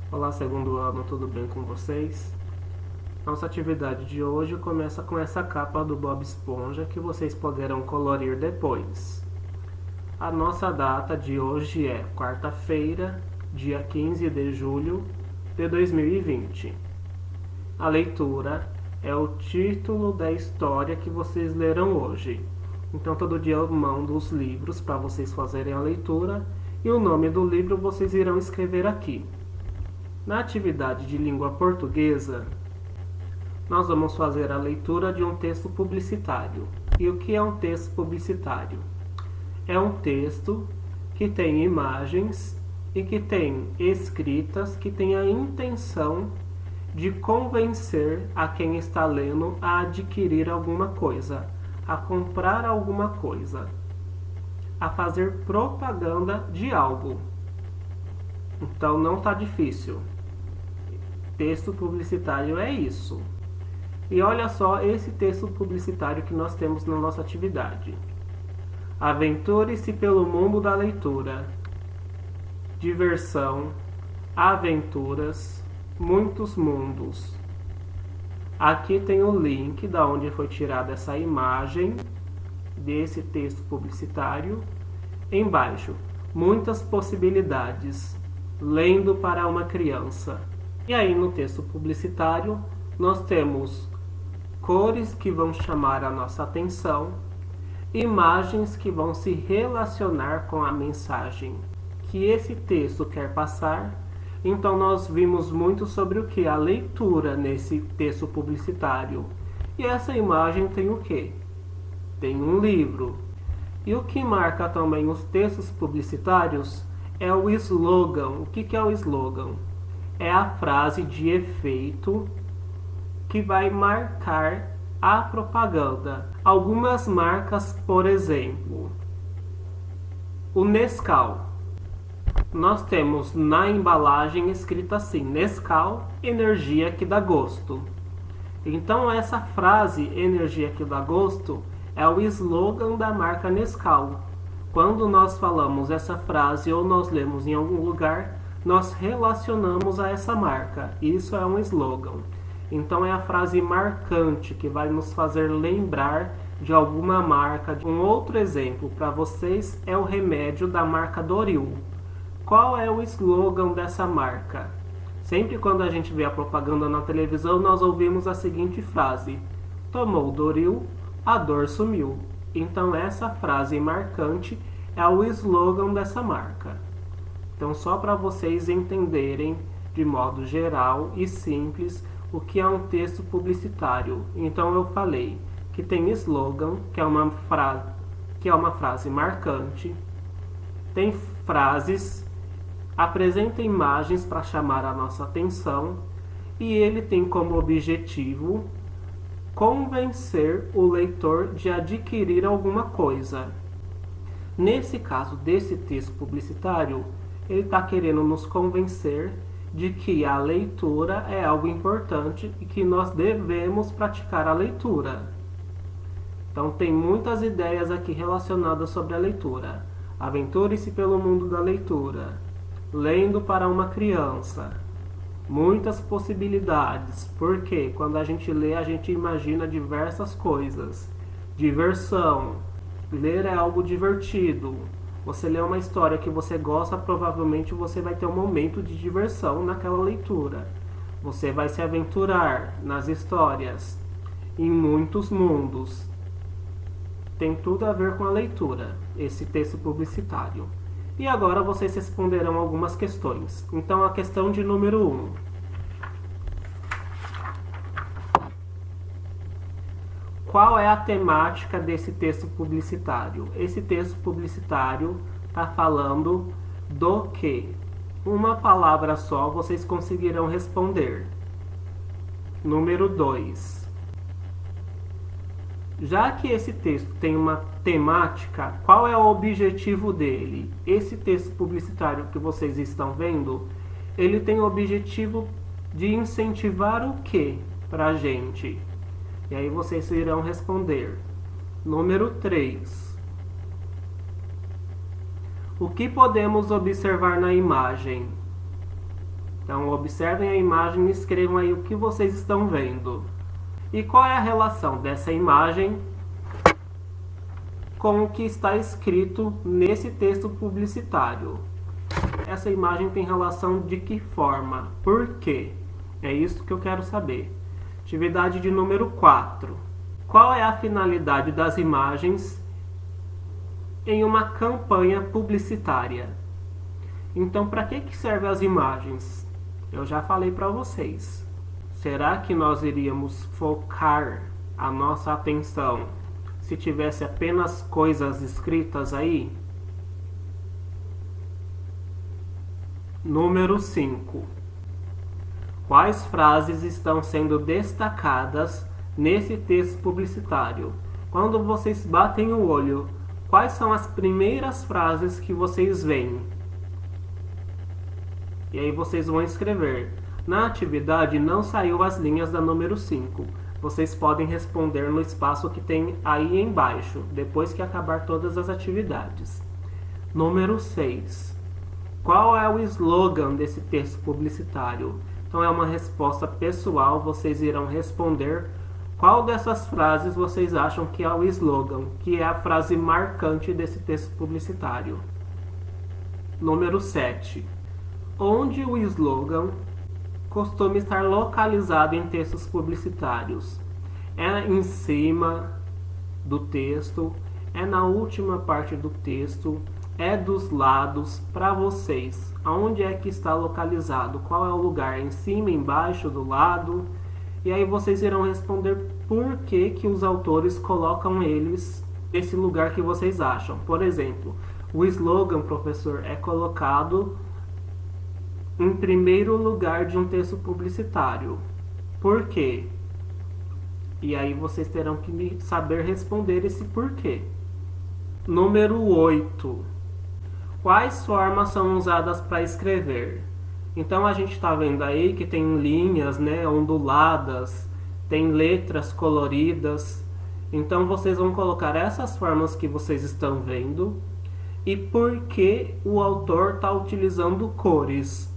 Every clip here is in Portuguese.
Olá, segundo ano, tudo bem com vocês? Nossa atividade de hoje começa com essa capa do Bob Esponja que vocês poderão colorir depois. A nossa data de hoje é quarta-feira, dia 15 de julho de 2020. A leitura é o título da história que vocês lerão hoje. Então, todo dia eu mando os livros para vocês fazerem a leitura e o nome do livro vocês irão escrever aqui. Na atividade de língua portuguesa, nós vamos fazer a leitura de um texto publicitário. E o que é um texto publicitário? É um texto que tem imagens e que tem escritas que tem a intenção de convencer a quem está lendo a adquirir alguma coisa, a comprar alguma coisa, a fazer propaganda de algo. Então não está difícil. Texto publicitário é isso. E olha só esse texto publicitário que nós temos na nossa atividade. Aventure-se pelo mundo da leitura. Diversão, aventuras, muitos mundos. Aqui tem o link da onde foi tirada essa imagem desse texto publicitário. Embaixo, muitas possibilidades. Lendo para uma criança. E aí no texto publicitário nós temos cores que vão chamar a nossa atenção, imagens que vão se relacionar com a mensagem que esse texto quer passar. Então nós vimos muito sobre o que? A leitura nesse texto publicitário. E essa imagem tem o que? Tem um livro. E o que marca também os textos publicitários é o slogan. O que é o slogan? É a frase de efeito que vai marcar a propaganda. Algumas marcas, por exemplo, o Nescau. Nós temos na embalagem escrito assim: Nescau, energia que dá gosto. Então essa frase, energia que dá gosto, é o slogan da marca Nescau. Quando nós falamos essa frase ou nós lemos em algum lugar, nós relacionamos a essa marca. Isso é um slogan. Então é a frase marcante que vai nos fazer lembrar de alguma marca. Um outro exemplo para vocês é o remédio da marca Doril. Qual é o slogan dessa marca? Sempre quando a gente vê a propaganda na televisão, nós ouvimos a seguinte frase: tomou Doril, a dor sumiu. Então essa frase marcante é o slogan dessa marca. Então, só para vocês entenderem de modo geral e simples o que é um texto publicitário. Então, eu falei que tem slogan, que é uma frase marcante. Tem frases, apresenta imagens para chamar a nossa atenção. E ele tem como objetivo convencer o leitor de adquirir alguma coisa. Nesse caso desse texto publicitário, ele está querendo nos convencer de que a leitura é algo importante e que nós devemos praticar a leitura. Então tem muitas ideias aqui relacionadas sobre a leitura. Aventure-se pelo mundo da leitura. Lendo para uma criança. Muitas possibilidades, porque quando a gente lê, a gente imagina diversas coisas. Diversão. Ler é algo divertido. Você lê uma história que você gosta, provavelmente você vai ter um momento de diversão naquela leitura. Você vai se aventurar nas histórias, em muitos mundos. Tem tudo a ver com a leitura, esse texto publicitário. E agora vocês responderão algumas questões. Então a questão de número 1. Qual é a temática desse texto publicitário? Esse texto publicitário está falando do que? Uma palavra só vocês conseguirão responder. Número 2. Já que esse texto tem uma temática, qual é o objetivo dele? Esse texto publicitário que vocês estão vendo, ele tem o objetivo de incentivar o que para a gente? E aí vocês irão responder. Número 3. O que podemos observar na imagem? Então observem a imagem e escrevam aí o que vocês estão vendo. E qual é a relação dessa imagem com o que está escrito nesse texto publicitário? Essa imagem tem relação de que forma? Por quê? É isso que eu quero saber. Atividade de número 4. Qual é a finalidade das imagens em uma campanha publicitária? Então, para que servem as imagens? Eu já falei para vocês. Será que nós iríamos focar a nossa atenção se tivesse apenas coisas escritas aí? Número 5. Quais frases estão sendo destacadas nesse texto publicitário? Quando vocês batem o olho, quais são as primeiras frases que vocês veem? E aí vocês vão escrever. Na atividade não saiu as linhas da número 5. Vocês podem responder no espaço que tem aí embaixo, depois que acabar todas as atividades. Número 6. Qual é o slogan desse texto publicitário? Então é uma resposta pessoal, vocês irão responder qual dessas frases vocês acham que é o slogan, que é a frase marcante desse texto publicitário. Número 7. Onde o slogan costuma estar localizado em textos publicitários? É em cima do texto? É na última parte do texto? É dos lados? Para vocês, aonde é que está localizado? Qual é o lugar? Em cima, embaixo, do lado? E aí vocês irão responder por que os autores colocam eles nesse lugar que vocês acham. Por exemplo, o slogan, professor, é colocado em primeiro lugar de um texto publicitário. Por quê? E aí vocês terão que saber responder esse porquê. Número 8. Quais formas são usadas para escrever? Então a gente está vendo aí que tem linhas, né, onduladas, tem letras coloridas. Então vocês vão colocar essas formas que vocês estão vendo e por que o autor está utilizando cores.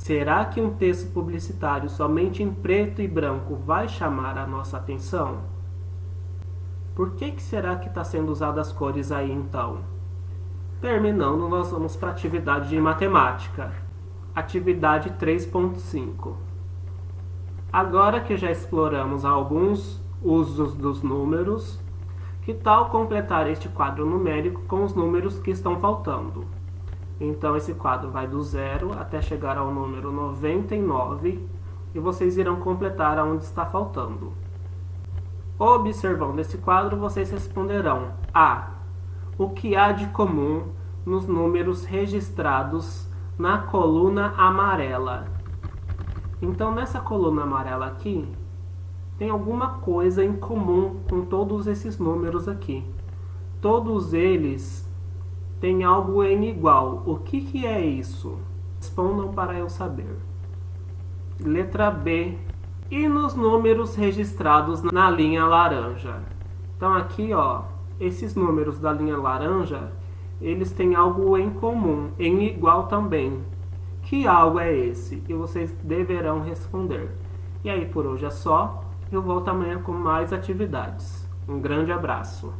Será que um texto publicitário somente em preto e branco vai chamar a nossa atenção? Por que será que está sendo usadas as cores aí então? Terminando, nós vamos para a atividade de matemática. Atividade 3.5. Agora que já exploramos alguns usos dos números, que tal completar este quadro numérico com os números que estão faltando? Então esse quadro vai do 0 até chegar ao número 99 e vocês irão completar aonde está faltando. Observando esse quadro, vocês responderão A. O que há de comum nos números registrados na coluna amarela? Então nessa coluna amarela aqui, tem alguma coisa em comum com todos esses números aqui. Todos eles têm algo em igual. O que é isso? Respondam para eu saber. Letra B. E nos números registrados na linha laranja? Então aqui, ó, esses números da linha laranja, eles têm algo em comum, em igual também. Que algo é esse? E vocês deverão responder. E aí por hoje é só. Eu volto amanhã com mais atividades. Um grande abraço.